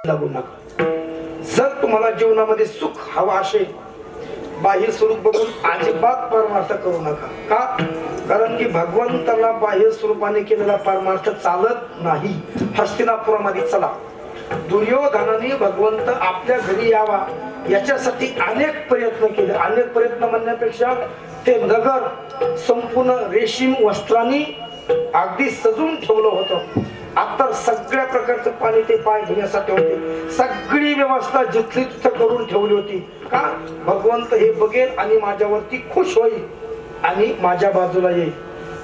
लागू नका. जर तुम्हाला जीवनामध्ये सुख हवा असेल, बाह्य स्वरूप बघून अजिबात परमार्थ करू नका. का? कारण की भगवंताला बाह्य स्वरूपाने केलेला परमार्थ चालत नाही. हस्तिनापुरामध्ये चला, दुर्योधनाने भगवंत आपल्या घरी यावा याच्यासाठी अनेक प्रयत्न केले. अनेक प्रयत्न म्हणण्यापेक्षा ते नगर संपूर्ण रेशीम वस्त्रांनी अगदी सजून ठेवलं होतं. आता सगळ्या प्रकारचं पाणी ते पाय धुण्यासाठी होते. सगळी व्यवस्था जिथली तिथं करून ठेवली होती. का? भगवंत हे बघेल आणि माझ्यावरती खुश होईल आणि माझ्या बाजूला येईल.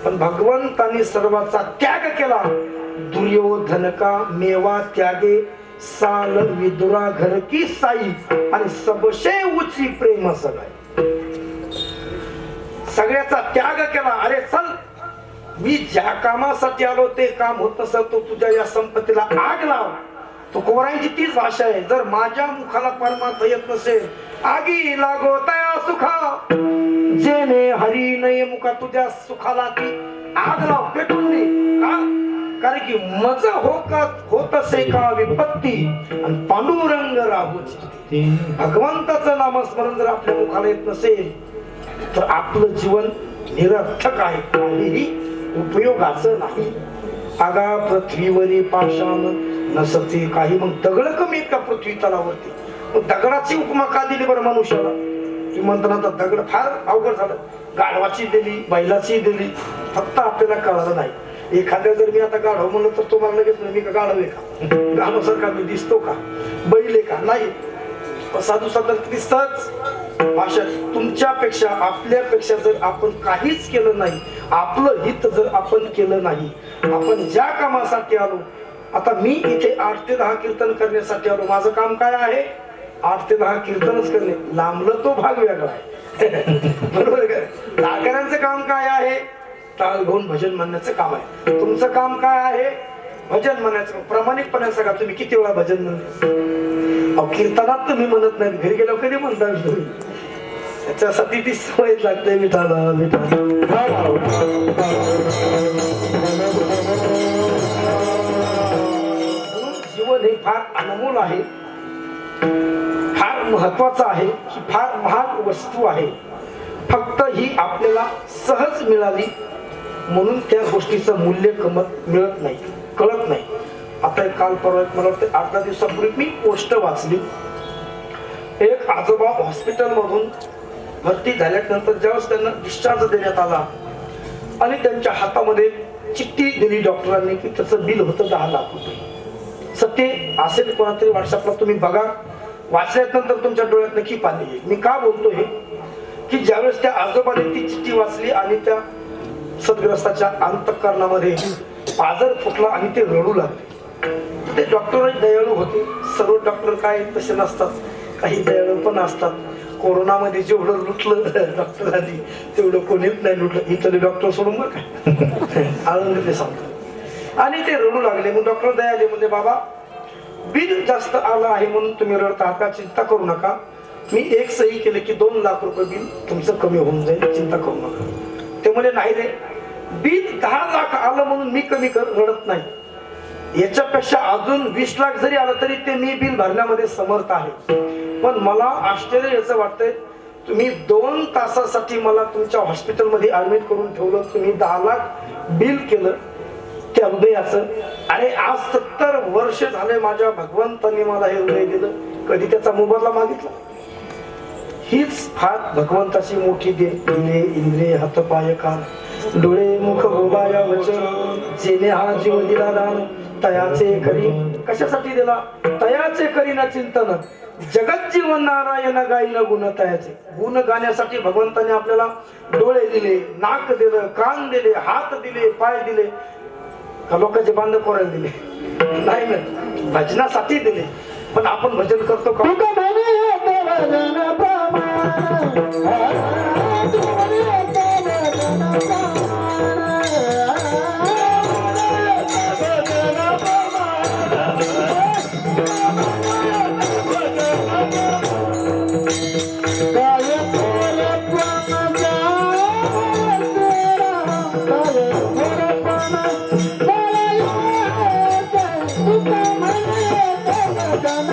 पण भगवंतानी सर्वाचा त्याग केला. दुर्योधन का मेवा त्यागे साल विदुरा घर की साई आणि सबशे उची प्रेम सगाई. सगळ्याचा त्याग केला. अरे चल, मी ज्या कामासाठी आलो ते काम होत नसेल तो तुझ्या या संपत्तीला आग लाव. तो कोरांची तीच भाषा आहे. जर माझ्या मुखाला परमार्थ येत नसेल, आगी लागो तया सुखा जेने हरी नये मुखा, तुझ्या सुखाला ती आग लाव, पेटून दे. का? कारण की मज होत असे का विपत्ती आणि पांडुरंग राहूची. भगवंताचं नामस्मरण जर आपल्या मुखाला येत नसेल तर आपलं जीवन निरर्थक आहे, काहीही उपयोगाचं नाही. आगा पृथ्वीवरी पाषाण नसते काही. मग दगड कमी आहेत का पृथ्वी तलावरती? मग दगडाची उपमा का दिली बरं मनुष्याला? तुम्ही म्हणताना तर दगड फार अवघड झालं. गाढवाची दिली, बैलाची दिली, फक्त आपल्याला कळालं नाही. एखाद्या जर मी आता गाढव म्हणलं तर तुम्हाला लगेच मी का गाढव आहे का? गाढवासारखा मी दिसतो का? बैल आहे का? नाही. साधू संत दिसतच. भाषा तुमच्यापेक्षा आपल्यापेक्षा जर आपण काहीच केलं नाही, आपलं हित जर आपण केलं नाही, आपण ज्या कामासाठी आलो, आता मी इथे 8 ते 10 कीर्तन करण्यासाठी आलो. माझं काम काय आहे? 8 ते 10 कीर्तनच करणे. लांबलं तो भाग वेगळा आहे. बरोबर का? नागरांचं काम काय आहे? टाळ घेऊन भजन म्हणण्याचं काम आहे. तुमचं काम काय आहे? भजन म्हणायचं. प्रामाणिकपणे सांगा, तुम्ही किती वेळा भजन म्हणले? कीर्तनात तुम्ही म्हणत नाही, घरी गेल्यावर कधी म्हणता तुम्ही? त्याच्यासाठी ती सवय लागते. मिठाला जीवन हे फार अनमोल आहे, फार महत्वाचं आहे, ही फार महाग वस्तू आहे. फक्त ही आपल्याला सहज मिळाली म्हणून त्या गोष्टीचं मूल्य मिळत नाही, कळत नाही. आता काल परवा मला वाटतं 8-10 दिवसापूर्वी मी पोस्ट वाचली. एक आजोबा हॉस्पिटल मधून भरती झाल्यानंतर ज्यावेळेस त्यांना डिस्चार्ज देण्यात आला आणि त्यांच्या हातामध्ये चिठ्ठी दिली डॉक्टरांनी की त्याचं बिल होतं 10 लाख रुपये. सत्य असेल कोणातरी व्हॉट्सअपला तुम्ही बघा, वाचल्यानंतर तुमच्या डोळ्यात नक्की पाणी येईल. मी का बोलतो हे की ज्यावेळेस त्या आजोबाने ती चिठ्ठी वाचली आणि त्या सद्ग्रस्ताच्या अंतःकरणामध्ये पाझर फुटला आणि ते रडू लागले. ते डॉक्टर दयाळू होते. सर्व डॉक्टर काय तसे नसतात, काही दयाळू पण असतात. कोरोनामध्ये जेवढं लुटलं डॉक्टरांनी तेवढं कोणीच नाही लुटलं. इथले डॉक्टर सोडून बघ काय आळंदीतले सांगतात. आणि ते रडू लागले. मग डॉक्टर दयाले म्हणजे बाबा बिल जास्त आलं आहे म्हणून तुम्ही रडता का? चिंता करू नका, मी एक सही केले की 2 लाख रुपये बिल तुमचं कमी होऊन जाईल, चिंता करू नका. ते म्हणे नाही रे, बिल 10 लाख आलं म्हणून मी कमी रडत नाही. याच्यापेक्षा अजून 20 लाख जरी आलं तरी ते मी बिल भरण्यामध्ये समर्थ आहे. पण मला आश्चर्य याचं वाटतंय, तुम्ही 2 तासासाठी मला तुमच्या हॉस्पिटलमध्ये ऍडमिट करून ठेवलं, तुम्ही 10 लाख बिल केलं त्या हृदयाचं. अरे आज 70 वर्ष झाले माझ्या भगवंतांनी मला हे हृदय दिलं, कधी त्याचा मोबदला मागितला? हीच फार भगवंताची मोठी देणे. इंद्रिय हात पाय कान डोळे मुख बोलाया वचन, जेने हा जीव दिला दान तयाचे करी. कशासाठी दिला? तयाचे करी ना चिंतन, जगत जीवन नारायण गाईन गुण तयाचे. गुण गाण्यासाठी भगवंताने आपल्याला डोळे दिले, नाक दिलं, कान दिले, हात दिले, पाय दिले. का लोकांचे बांध कोरायला दिले? नाही ना, भजनासाठी दिले. पण आपण भजन करतो का? Done.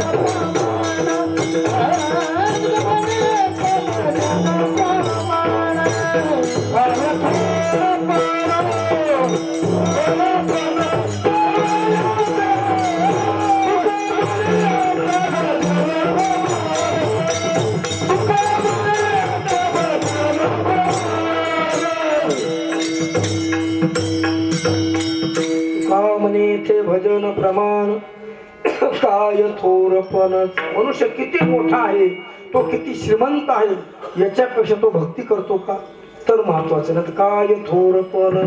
थे भजन प्रमाण काय थोरपण. मनुष्य किती मोठा आहे, तो किती श्रीमंत आहे, याच्यापेक्षा तो भक्ती करतो का, तर महत्वाचं नाही. काय थोरपण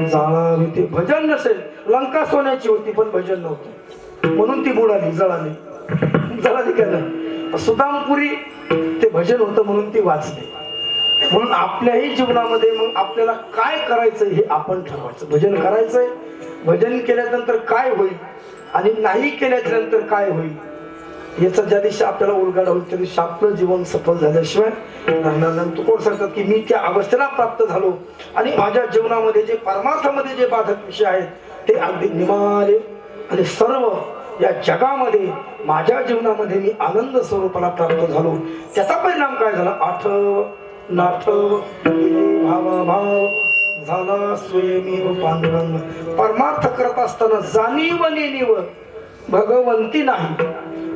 जाणावे ते भजन नसेल. लंका सोन्याची होती पण भजन नव्हतं म्हणून ती बुडाली, जळाली का नाही. सुदामपुरी ते भजन होतं म्हणून ती वाचली. म्हणून आपल्याही जीवनामध्ये मग आपल्याला काय करायचं हे आपण ठरवायचं. भजन करायचंय, भजन केल्यानंतर काय होईल आणि नाही केल्याच्या नंतर काय होईल याचा ज्या दिवशी आपल्याला उलगडा होईल त्या दिवशी आपलं जीवन सफल झाल्याशिवाय राहणार नाही. तुकोर सांगतात की मी त्या अवस्थेला प्राप्त झालो आणि माझ्या जीवनामध्ये जे परमार्थामध्ये जे बाधक विषय आहेत ते अगदी निमाले आणि सर्व या जगामध्ये माझ्या जीवनामध्ये मी आनंद स्वरूपाला प्राप्त झालो. त्याचा परिणाम काय झाला, आठव नाठव भावा भाव झाला स्वयमीव पांडुरंग. परमार्थ करत असताना जाणीव नेणीव भगवंती नाही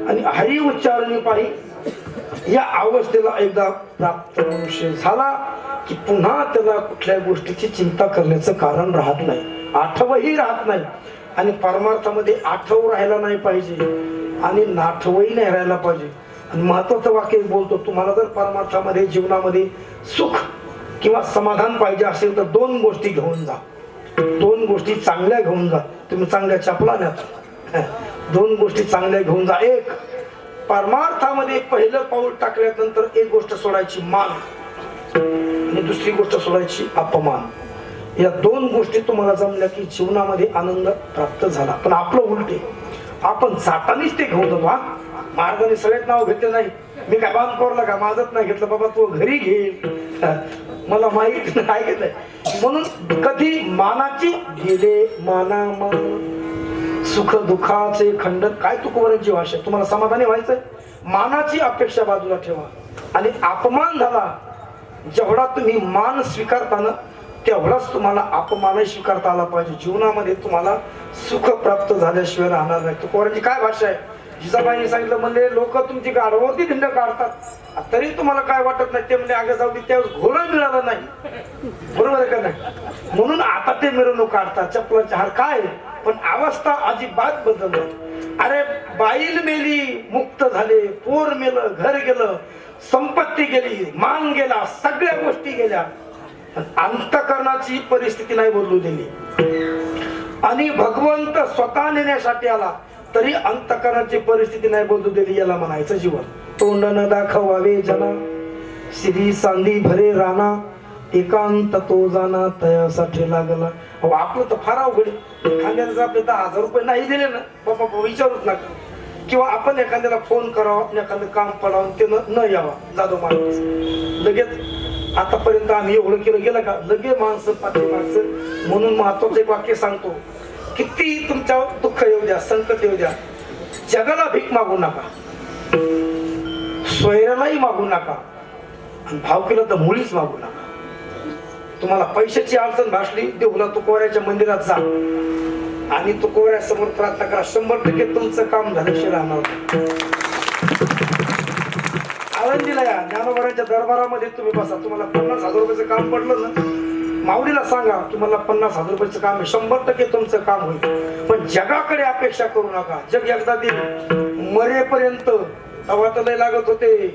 आणि हरी उच्चारणी पाही या अवस्थेला एकदा प्राप्त मनुष्य झाला की पुन्हा त्याला कुठल्या गोष्टीची चिंता करण्याचं कारण राहत नाही, आठवही राहत नाही. आणि परमार्थामध्ये आठव राहायला नाही पाहिजे आणि नाठवही नाही राहायला पाहिजे. आणि महत्वाचं वाक्य बोलतो, तुम्हाला जर परमार्थामध्ये जीवनामध्ये सुख किंवा समाधान पाहिजे असेल तर दोन गोष्टी घेऊन जा, दोन गोष्टी चांगल्या घेऊन जा. तुम्ही चांगल्या चपला न्या, दोन गोष्टी चांगल्या घेऊन जा. एक, परमार्थामध्ये पहिलं पाऊल टाकल्यानंतर एक गोष्ट सोडायची मान आणि दुसरी गोष्ट सोडायची अपमान. या दोन गोष्टी तुम्हाला जमल्या की जीवनामध्ये आनंद प्राप्त झाला. पण आपलं उलटे, आपण जातानीच ते घेऊन जातो. महाराजांनी सगळ्यात नाव घेतलं नाही, मी काय बांध कोरला का, माझंच नाही घेतलं बाबा, तू घरी घे, मला माहित नाही घेतलंय. म्हणून कधी मानाची गेले माना मान सुख दुःखाचे खंडन. काय तुकोबारांची भाषा, तुम्हाला समाधानी व्हायचंय, मानाची अपेक्षा बाजूला ठेवा. आणि अपमान झाला, जेवढा तुम्ही मान स्वीकारता ना तेवढाच तुम्हाला अपमानही स्वीकारता आला पाहिजे. जीवनामध्ये तुम्हाला सुख प्राप्त झाल्याशिवाय राहणार नाही. तुकोबारांची काय भाषा आहे, जिजाबाईंनी सांगितलं म्हणजे लोक तुमची गाढवावरती धिंड काढतात तरी तुम्हाला काय वाटत नाही. ते म्हणजे आगे जाऊ दे, त्यावेळेस घोडं मिळालं नाही, बरोबर आहे का नाही. म्हणून आता ते मिरवणूक काढतात, चपलाचे हार काय. पण अवस्था अजिबात बदलली. अरे बाईल मेली, मुक्त झाले, पोर मेलं, घर गेलं, संपत्ती गेली, मान गेला, सगळ्या गोष्टी गेल्या, अंतःकरणाची परिस्थिती नाही बदलू दिली. आणि भगवंत स्वतः नेण्यासाठी आला तरी अंतःकरणाची परिस्थिती नाही बदलू दिली. याला म्हणायचं जीवन. तोंड न दाखवावे जना, श्री सांदी भरे राणा, एकांत तो जाना तयासाठी लागला. अहो आपलं तर फार अवघड. एखाद्याला जर आपले 10,000 रुपये नाही दिले ना बाबा विचारूच नका. किंवा आपण एखाद्याला फोन करावा, एखादं काम पडावं, ते न यावा, जाधव माणूस लगेच. आतापर्यंत आम्ही एवढं केलं गेलं का, लगे माणसं पाठी माणसं. म्हणून महत्वाचं एक वाक्य सांगतो, किती तुमच्या दुःख येऊ द्या, संकट येऊ द्या, जगाला भीक मागू नका, स्वैरालाही मागू नका, आणि भाव केलं तर मुळीच मागू नका. तुम्हाला पैशाची अडचण भासली, देऊला तुकोबाराच्या मंदिरात जा आणि तुकोबारासमोर प्रार्थना करा, 100% तुमचं काम झाल्याशिवाय राहणार. आळंदीला या, ज्ञानोबाराच्या दरबारामध्ये तुम्ही बसा, तुम्हाला 50,000 रुपयाचं काम पडलं ना, माऊलीला सांगा तुम्हाला 50,000 रुपयाचं काम आहे, 100% तुमचं काम होईल. पण जगाकडे अपेक्षा करू नका. जग एकदा देईल, मरेपर्यंत तेव्हा तर लय लागत होते,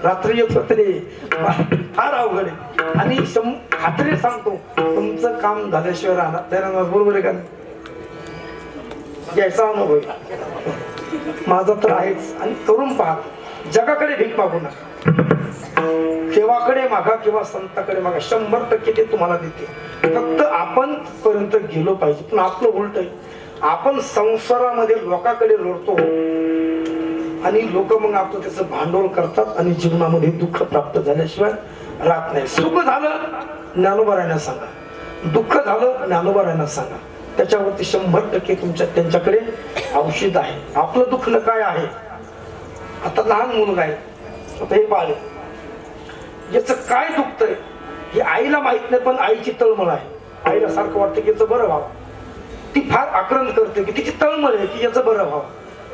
रात्री येत होते, फार अवघड आहे. आणि खात्री सांगतो तुमचं काम झाल्याशिवाय राहणार त्याला, बरोबर आहे का. याचा अनुभव माझा तर आहेच. आणि करून पहा, जगाकडे भीक मागू नका, देवाकडे मागा किंवा संताकडे मागा, 100% ते तुम्हाला देते. फक्त आपण पर्यंत गेलो पाहिजे. पण आपलं उलट आहे, आपण संसारामध्ये लोकांकडे लोटतो आणि लोक मग आपलं त्याचं भांडवल करतात आणि जीवनामध्ये दुःख प्राप्त झाल्याशिवाय राहत नाही. सुख झालं ज्ञानोबारायांना सांगा, दुःख झालं ज्ञानोबारायांना सांगा, त्याच्यावरती 100% तुमच्या त्यांच्याकडे औषध आहे. आपलं दुखणं काय आहे, आता लहान मुलगा आहे, आता हे बाळ, याच काय दुखतंय ही आईला माहित नाही, पण आईची तळमळ आहे. आईला सारखं वाटतं की याचं बरं व्हावं. ती फार आक्रंद करते की तिची तळमळ आहे की याचं बरं व्हावं,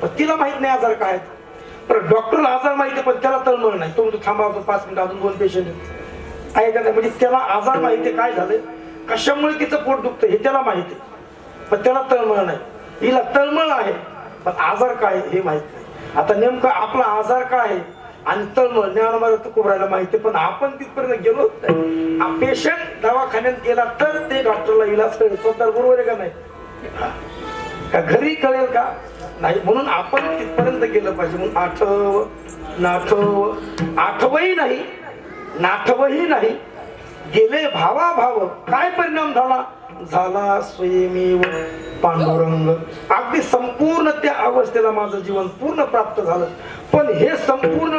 पण तिला माहित नाही आजार काय आहेत. पण डॉक्टरला आजार माहिती आहे पण त्याला तळमळ नाही. तो म्हणतो थांबा 5 मिनिटं अजून 2 पेशंट आहे का नाही. म्हणजे त्याला आजार माहिती आहे काय झालं, कशामुळे तिचं पोट दुखतं हे त्याला माहिती आहे, पण त्याला तळमळ नाही. हिला तळमळ आहे पण आजार काय हे माहित नाही. आता नेमकं आपला आजार काय आहे आणि तळमळ ज्ञानोबा तुकोबरायला माहिती, पण आपण तिथपर्यंत गेलो नाही. पेशंट दवाखान्यात गेला तर ते डॉक्टरला इलाज कळेल. स्वतः बरोबर आहे का नाही, का घरी कळेल का नाही. म्हणून आपण तिथपर्यंत गेलं पाहिजे. म्हणून आठव नाठव, आठवही नाही नाठवही नाही, गेले भावा भाव. काय परिणाम झाला, झाला स्वयमेव पांडुरंग. अगदी संपूर्ण त्या अवस्थेला माझं जीवन पूर्ण प्राप्त झालं. पण हे संपूर्ण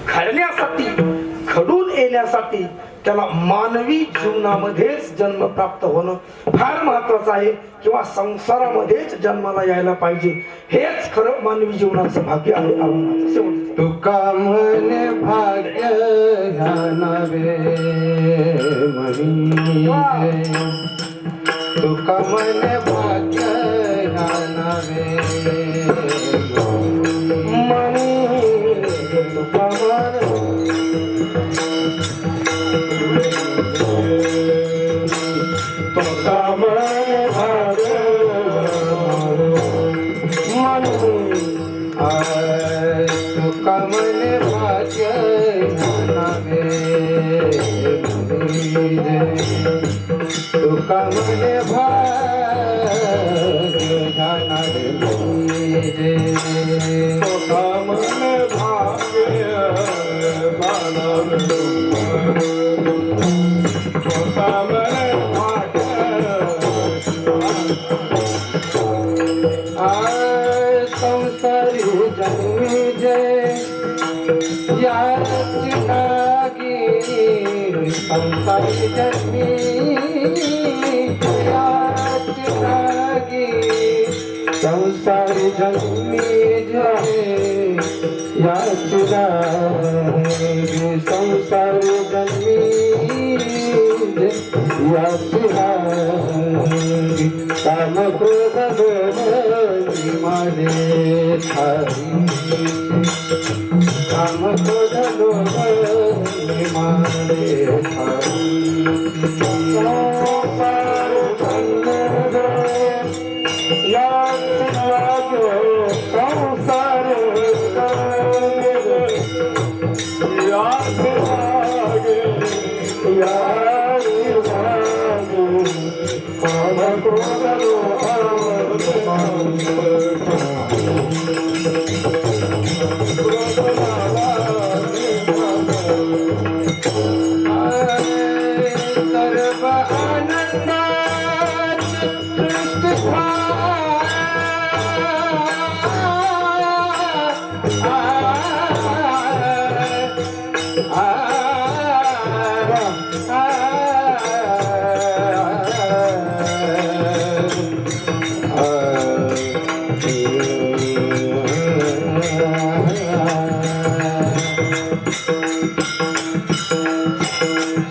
घडण्यासाठी, घडून येण्यासाठी त्याला मानवी जीवनामध्येच जन्म प्राप्त होणं फार महत्वाचं आहे, किंवा संसारामध्येच जन्माला यायला पाहिजे. हेच खरं मानवी जीवनाचं भाग्य आहे. तुका म्हणे भाग्य ह्या म्हणी, तुका म्हणे भाग्य ह्या म्हणी, तुका म्हणे कमल भाग्य तू कमल भाग्य कमल भाग्य संसारी जन्मी जय याची लागी, संसारी जन्मी याची लागी, संसारी जन्मी जय याची लागी, संसारी जन्मी याची लागी, काम क्रोध माने थारी, काम क्रोध माने थारी, संसार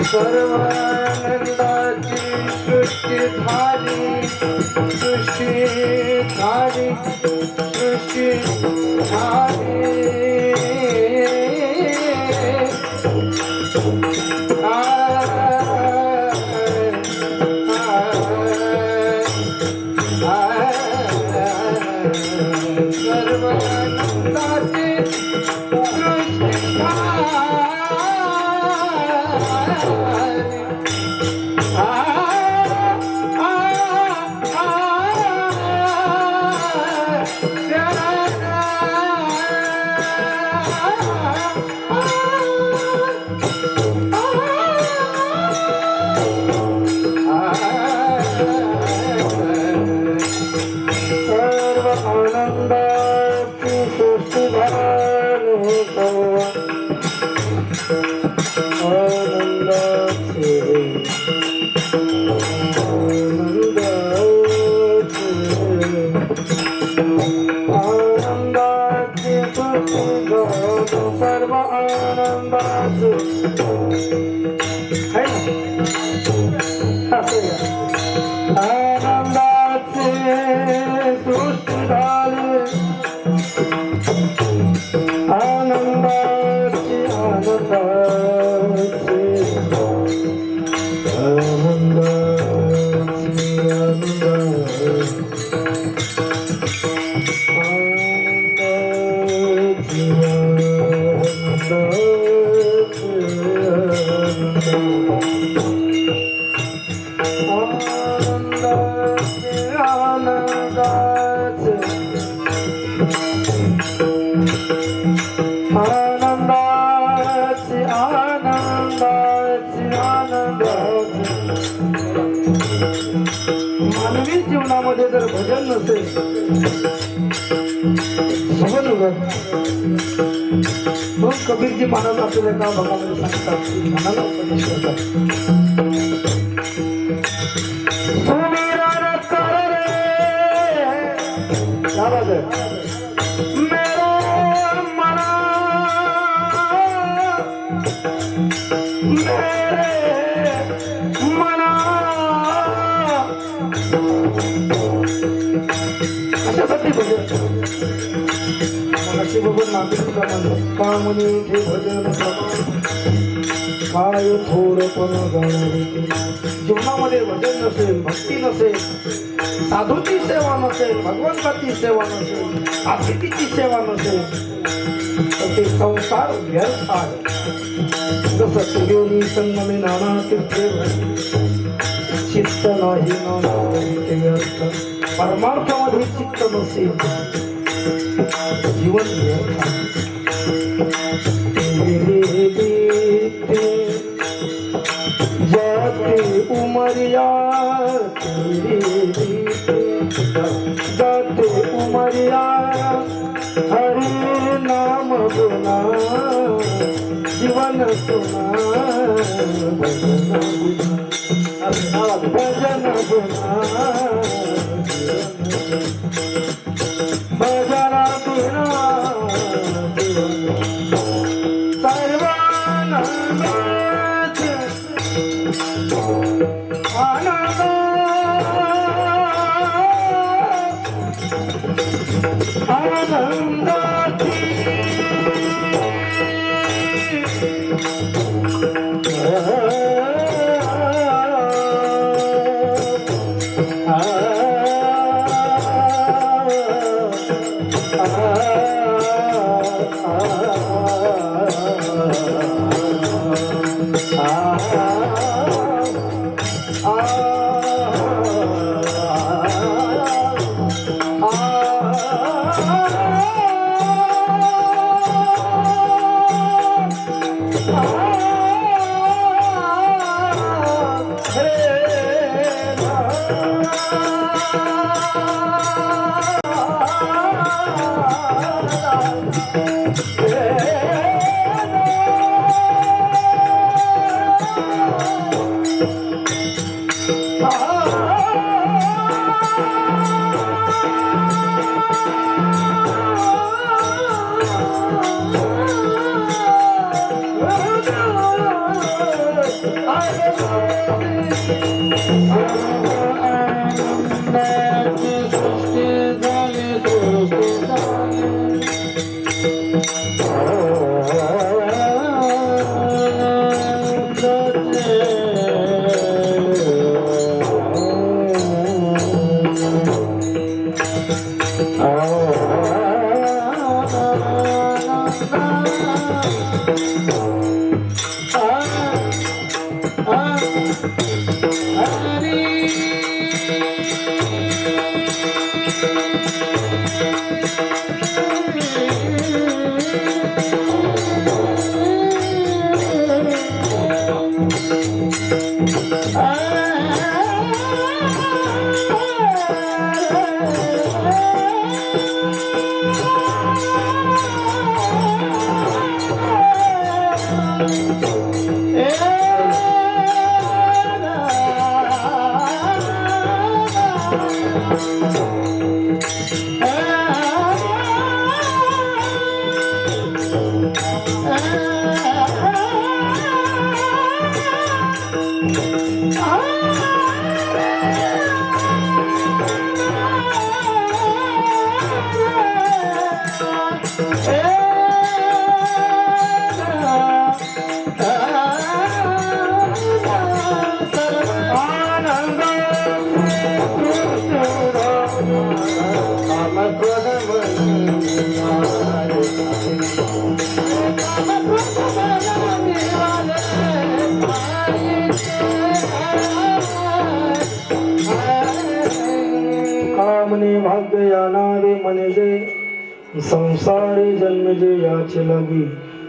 सर्व आनंदात सृष्टी सर्वानंदाची सृष्टी धारी, सृष्टी धारी, सृष्टी धारी, सर्वानंदाची सृष्टी सर्व आनंदाची सृष्टी आनंदाचे सृष्टी झाले आनंदाचे मानवी जीवनामध्ये जर भजन नसेल मग कबीरजी महाराज आपल्याला एका भागामध्ये सांगतात की मनाला उपदेश करतात सुमिरन कर रे क्या बात है मेरो मना मेरे मना अशासाठी भजन मगाशी बघून नागरिकांना का म्हणे हे भजन काय थोडंपण जाणारे जीवनामध्ये भजन नसेल भक्ती नसेल साधूची सेवा नसेल भगवंताची सेवा नसेल अतिथीची सेवा नसेल तर ते संसार व्यर्थ आहे जसं सूर्योनी संगमे नाना तीर्थे चित्त नाही ते व्यर्थ परमार्थामध्ये चित्त नसेल जीवन व्यर्थ जाते उमरिया जाते उमरिया हरि नाम गुना जीवन सुना भजन गुना भजन गुना सर्वानंद आनंद कामने भाग्य या नावे मने जे संसारे जन्म जे याचे लगी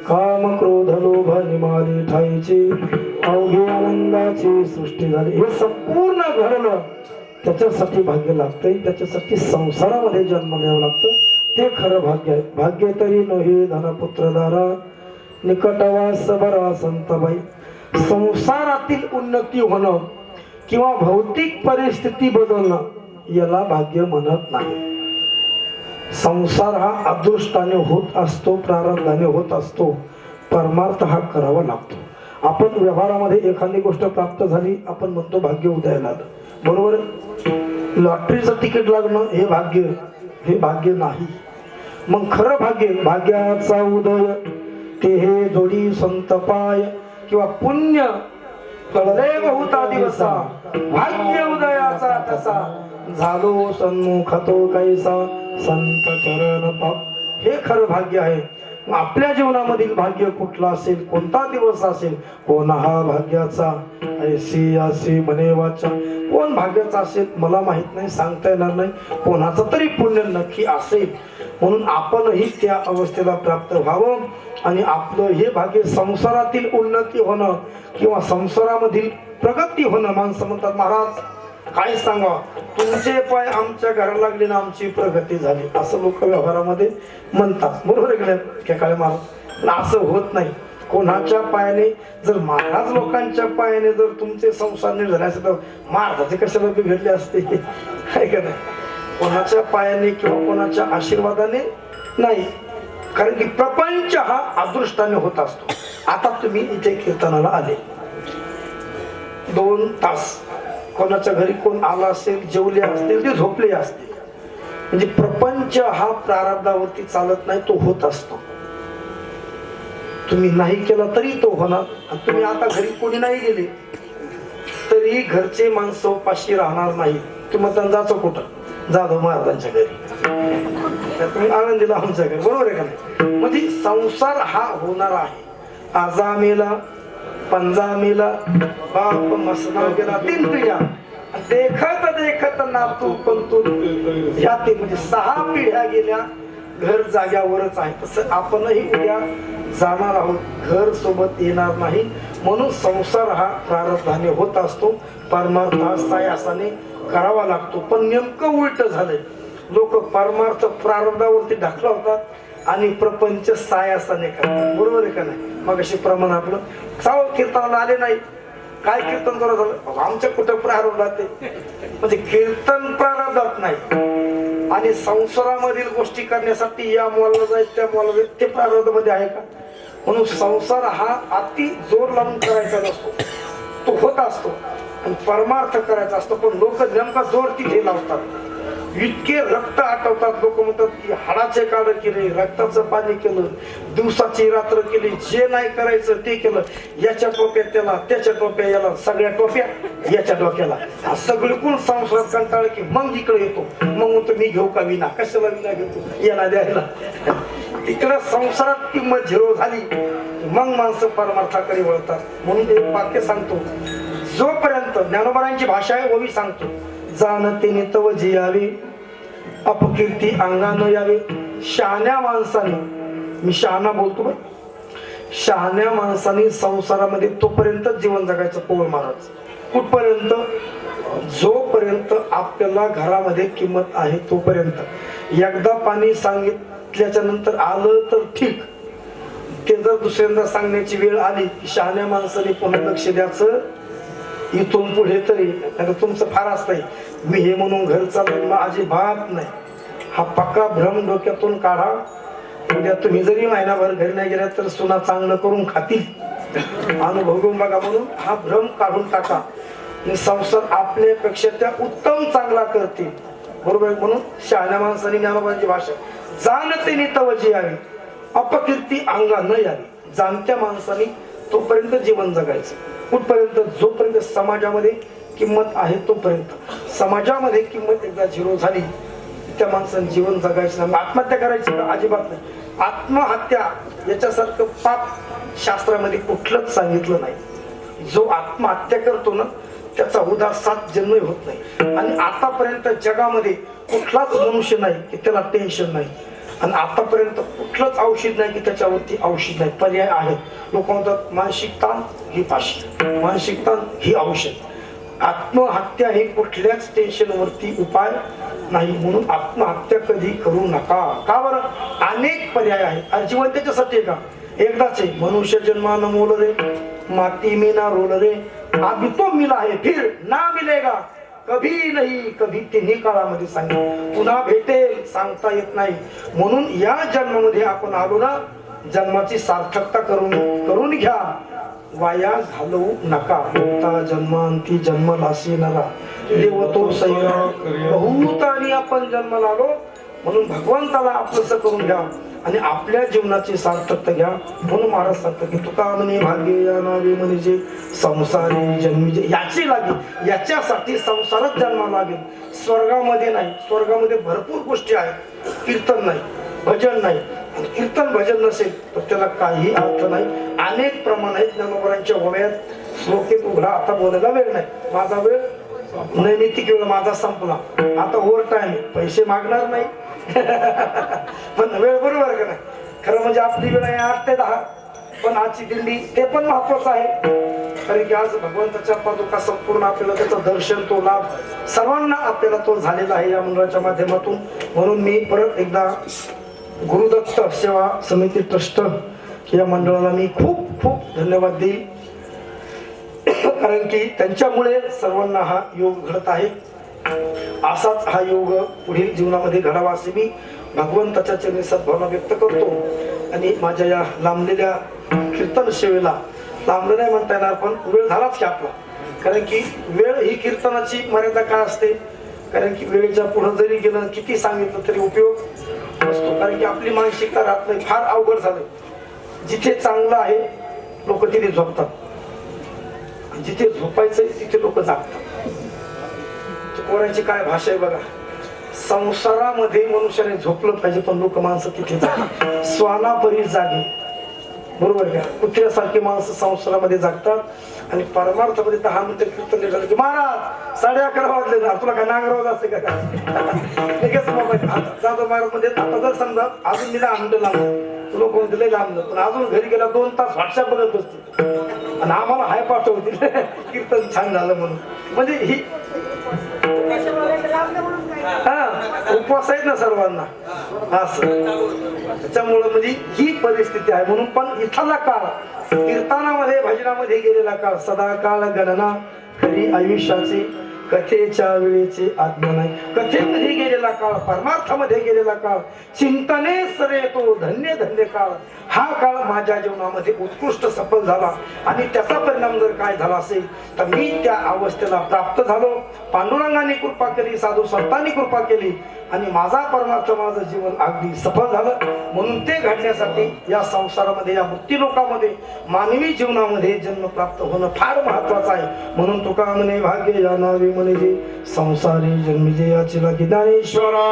काम क्रोध लोभ निमाले ठाईचे अवघे आनंदाची सृष्टी झाली. हे संपूर्ण घडलं त्याच्यासाठी भाग्य लागतंय, त्याच्यासाठी संसारामध्ये जन्म घ्यावं लागतं. ते खरं भाग्य आहे. भाग्य तरी नव्हे धनपुत्र दारा निकटवास बरा संतबाई. संसारातील उन्नती होणं किंवा भौतिक परिस्थिती बदलणं याला भाग्य म्हणत नाही. संसार हा अदृष्टाने होत असतो, प्रारब्धाने होत असतो. परमार्थ हा करावा लागतो. आपण व्यवहारामध्ये एखादी गोष्ट प्राप्त झाली, आपण म्हणतो भाग्य उदयाला आलं, बरोबर. लॉटरीचं तिकीट लागणं हे भाग्य नाही. मग खरं भाग्य, भाग्याचा उदय ते हे जोडी संत पाय किंवा पुण्य कळले बहुता दिवसा भाग्य उदयाचा तसा झालो सन्मुख तो कैसा संत चरण पाव. हे खरं भाग्य आहे. आपल्या जीवनामधील भाग्य कुठलं असेल, कोणता दिवस असेल, कोण हा भाग्याचा ऐसी असे म्हणे वाचा. कोण भाग्याचा असेल मला माहित नाही, सांगता येणार नाही. कोणाचं तरी पुण्य नक्की असेल. म्हणून आपणही त्या अवस्थेला प्राप्त व्हावं आणि आपलं हे भाग्य संसारातील उन्नती होणं किंवा संसारामधील प्रगती होणं. माणसं म्हणतात महाराज काय सांगा, तुमचे पाय आमच्या घराला लागले ना आमची प्रगती झाली, असं लोक व्यवहारामध्ये म्हणतात, बरोबर आहे की काय महाराज. पण असं होत नाही. कोणाच्या पायाने जर महाराज लोकांच्या पायाने जर तुमचे संसार नीट झाले असेल तर महाराजाचे कशाला बिघडले असते, काय का नाही. कोणाच्या पायाने किंवा कोणाच्या आशीर्वादाने नाही, कारण की प्रपंच हा अदृष्टाने होत असतो. आता तुम्ही इथे कीर्तनाला आले, 2 तास कोणाच्या घरी कोण आला असेल, जेवले असतील, ते झोपले असतील. म्हणजे प्रपंच हा प्रारब्धावरती चालत नाही, तो होत असतो. तुम्ही नाही केला तरी तो होणार. आणि तुम्ही आता घरी कोणी नाही गेले तरी घरचे माणसं उपाशी राहणार नाही. तुम्ही त्यांना जायचं कुठं, जाधव महाराजांच्या घरी, तुम्ही आनंदीला आमच्या घरी, बरोबर आहे का नाही. म्हणजे संसार हा होणार आहे. आजामेला पंजामेला बाप मसना गेला 3 पिढ्या देखत देखत नातू पंतू ह्या ते म्हणजे 6 पिढ्या गेल्या. घर जाग्यावरच आहे. तसं आपणही उद्या जाणार आहोत, घर सोबत येणार नाही. म्हणून संसार हा प्रारब्धाने होत असतो, परमार्थ हा सायासाने करावा लागतो. पण नेमकं उलट झालंय. लोक परमार्थ प्रारब्धावरती ढकला होतात आणि प्रपंच सायासाने करतात, बरोबर आहे का नाही. मग अशी प्रमाण आपलं साव कीर्तनाला आले नाही, काय कीर्तन जरा झालं आमच्या कुठं प्रारब्धात आहे. म्हणजे कीर्तन प्रारब्धात नाही आणि संसारामधील गोष्टी करण्यासाठी या मॉलला जायचं त्या मॉलला जायचं ते प्रारब्धामध्ये आहे का. म्हणून संसार हा अति जोर लावून करायचा नसतो, तो होत असतो आणि परमार्थ करायचा असतो. पण लोक नेमका जोर तिथे लावतात. इतके रक्त आटवतात. लोक म्हणतात की हाडाचे काढ केले, रक्ताचं पाणी केलं, दिवसाची रात्र केली, जे नाही करायचं ते केलं. याच्या टोप्यात त्याला, त्याच्या टोप्या याला, सगळ्या टोप्या याच्या डोक्याला. सगळीकडून संसारात कंटाळ की मग इकडे येतो. मग म्हणतो मी घेऊ का विना, कशाला विना घेतो याला द्यायला. इकडे संसारात किंमत 0 झाली मग माणसं परमार्थाकडे वळतात. म्हणून एक वाक्य सांगतो, जोपर्यंत ज्ञानोबारांची भाषा आहे ओवी सांगतो, जाणते नितव जियावे अपकीर्ती अंगानं यावे. शहाण्या माणसाने, मी शहाणा बोलतो बरं, शहाण्या माणसाने संसारामध्ये तोपर्यंत जीवन जगायचं. पोळ महाराज कुठपर्यंत, जोपर्यंत आपल्याला घरामध्ये किंमत आहे तोपर्यंत. एकदा पाणी सांगितल्याच्या नंतर आलं तर ठीक, ते जर दुसऱ्यांदा सांगण्याची वेळ आली की शहाण्या माणसाने पुन्हा लक्ष द्यायचं. इथून पुढे तरी तुमचं फार असतंय मी हे म्हणून घर चाललं अजिबात नाही. हा पक्का भ्रम डोक्यातून काढा. उद्या तुम्ही जरी महिनाभर घरी नाही गेला तर सुना चांगलं करून खातील, अनुभव घेऊन बघा. म्हणून हा भ्रम काढून टाका आणि संसार आपल्यापेक्षा त्या उत्तम चांगला करतील. बरोबर आहे. म्हणून शहाण्या माणसाने ज्ञानोबांची भाषा जाणते तवजी यावी अपकीर्ती अंगा न यावी. जाणत्या माणसाने तोपर्यंत जीवन जगायचं. कुठपर्यंत? जोपर्यंत समाजामध्ये किंमत आहे तोपर्यंत. समाजामध्ये किंमत एकदा झिरो झाली त्या माणसाने जीवन जगायचं नाही. आत्महत्या करायची का? अजिबात नाही. आत्महत्या याच्यासारखं पाप शास्त्रामध्ये कुठलंच सांगितलं नाही. जो आत्महत्या करतो ना त्याचा उदार 7 जन्मही होत नाही. आणि आतापर्यंत जगामध्ये कुठलाच मनुष्य नाही की त्याला टेन्शन नाही. आणि आतापर्यंत कुठलंच औषध नाही की त्याच्यावरती औषध नाही. पर्याय आहेत. लोक म्हणतात मानसिक ताण ही फाशी, मानसिक ताण ही औषध. आत्महत्या ही कुठल्याच टेन्शन वरती उपाय नाही. म्हणून आत्महत्या कधी करू नका. का बरं? अनेक पर्याय आहेत. आणि जीवन त्याच्यासाठी का एकदाच आहे. मनुष्य जन्मानं मोल रे माती में ना रोल रे अभी तो मिला है फिर ना मिलेगा कभी नाही. कधी तिन्ही काळामध्ये सांगितलं. पुन्हा भेटेल सांगता येत नाही. म्हणून या जन्मामध्ये आपण आलो ना जन्माची सार्थकता करून घ्या. वाया घालवू नका. होता जन्मांती जन्मलासी नरा देव तो सैरा बहुतांनी आपण जन्माला आलो. म्हणून भगवंताला आपलंसं करून घ्या आणि आपल्या जीवनाची सार्थकता घ्या. म्हणून महाराज सांगतात की तुका म्हणे भाग्य या नावे म्हणजे संसारी जन्मी जे याची लागेल. याच्यासाठी संसारच जन्माला लागेल. स्वर्गामध्ये नाही. स्वर्गामध्ये भरपूर गोष्टी आहेत. कीर्तन नाही, भजन नाही. कीर्तन भजन नसेल तर त्याला काही अर्थ नाही. अनेक प्रमाण आहेत. ज्ञानोबरांच्या वयात श्लोकेत उघडा. आता बोलायला वेळ नाही. माझा वेळ नैमित्तिक वेळ माझा संपला. आता ओव्हर टाइम. पैसे मागणार नाही पण वेळ बरोबर का नाही. खरं म्हणजे आपली वेळ आहे 8 ते 10. पण आजची दिंडी ते पण महत्वाचं आहे. कारण की आज भगवंताच्या पादुका संपूर्ण आपल्याला त्याचं दर्शन तो लाभ सर्वांना आपल्याला तो झालेला आहे या मंडळाच्या माध्यमातून. म्हणून मी परत एकदा गुरुदत्त सेवा समिती ट्रस्ट या मंडळाला मी खूप खूप धन्यवाद देईल. कारण की त्यांच्यामुळे सर्वांना हा योग घडत आहे. असाच हा योग पुढील जीवनामध्ये घडावा असे मी भगवंताच्या चरणी सद्भावना व्यक्त करतो. आणि माझ्या या लांबलेल्या कीर्तन सेवेला लांबलं नाही म्हणता येणार पण वेळ झालाच की आपला. कारण की वेळ ही कीर्तनाची मर्यादा काय असते. कारण की वेळेच्या पुढे जरी गेलं किती सांगितलं तरी उपयोग नसतो. कारण की आपली मानसिकता राहत नाही. फार अवघड झालं. जिथे चांगलं आहे लोक तिथे झोपतात. जिथे झोपायचंय तिथे लोक जागतात. कोणाची काय भाषा आहे बघा. संसारामध्ये मनुष्याने झोपलं पाहिजे पण लोक माणसं तिथे जातात. स्वानापरी जागे. बरोबर का? कुत्र्यासारखी माणसं संसारामध्ये जागतात आणि परमार्थामध्ये 10 मिनिटं कीर्तन झालं की महाराज 11:30 वाजले ना तुला काय नांगरावत असते का? लगेच मोबाईल जातो महाराज मध्ये. आता जर समजा अजून मी 10 मिनिटं लांबलं लोक म्हणते लय लांबलं पण अजून घरी गेला 2 तास व्हॉट्सअप बघत बसते आणि आम्हाला हाय पाठवतील कीर्तन छान झालं म्हणून. म्हणजे ही उपवास आहेत ना सर्वांना असं. त्याच्यामुळं म्हणजे ही परिस्थिती आहे. म्हणून पण इथला काळ कीर्तनामध्ये भजनामध्ये गेलेला काळ सदा काळ गणना खरी आयुष्याचे कथेच्या वेळेचे आज्ञा नाही. कथेमध्ये गेलेला काळ परमार्थामध्ये गेलेला काळ चिंतने सरे तो धन्य धन्य काळ. हा काळ माझ्या जीवनामध्ये उत्कृष्ट सफल झाला आणि त्याचा परिणाम जर काय झाला असेल तर मी त्या अवस्थेला प्राप्त झालो. पांडुरंगाने कृपा केली, साधू संतांनी कृपा केली आणि माझा परमार्थ माझं जीवन अगदी सफल झालं. म्हणून ते घडण्यासाठी या संसारामध्ये या मृत्यूलोकामध्ये मानवी जीवनामध्ये जन्म प्राप्त होणं फार महत्वाचं आहे. म्हणून तुका म्हणे भाग्य या नावे म्हणजे संसारी जन्मिजे याची लागी ज्ञानेश्वरा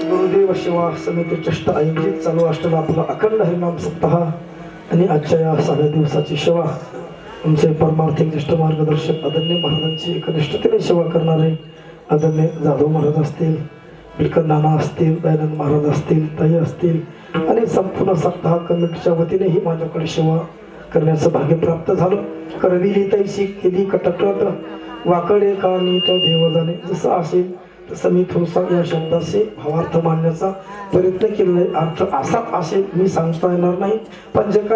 गुरुदेव सेवा समिती ट्रस्ट आयोजित चालू असलेला आपला अखंड हरिनाम सप्ताह आणि आजच्या या 6व्या दिवसाची सेवा आमचे परमार्थिक ज्येष्ठ मार्गदर्शक आदरणीय महाराजांची एकनिष्ठतेने सेवा करणारे आदरणीय जाधव महाराज असतील, बिलकत नाना असतील, दयानंद महाराज असतील, ताई असतील आणि संपूर्ण सप्ताह कमिटीच्या वतीनेही माझ्याकडे सेवा करण्याचं भाग्य प्राप्त झालं. करविली तैसी केली कटकट वाकडे का नीट देव जाणे. जसं असेल तसं मी थोडसा या शब्दाचे भावार्थ मांडण्याचा प्रयत्न केलेला आहे. अर्थ असा असेल मी सांगता येणार नाही पण जे काय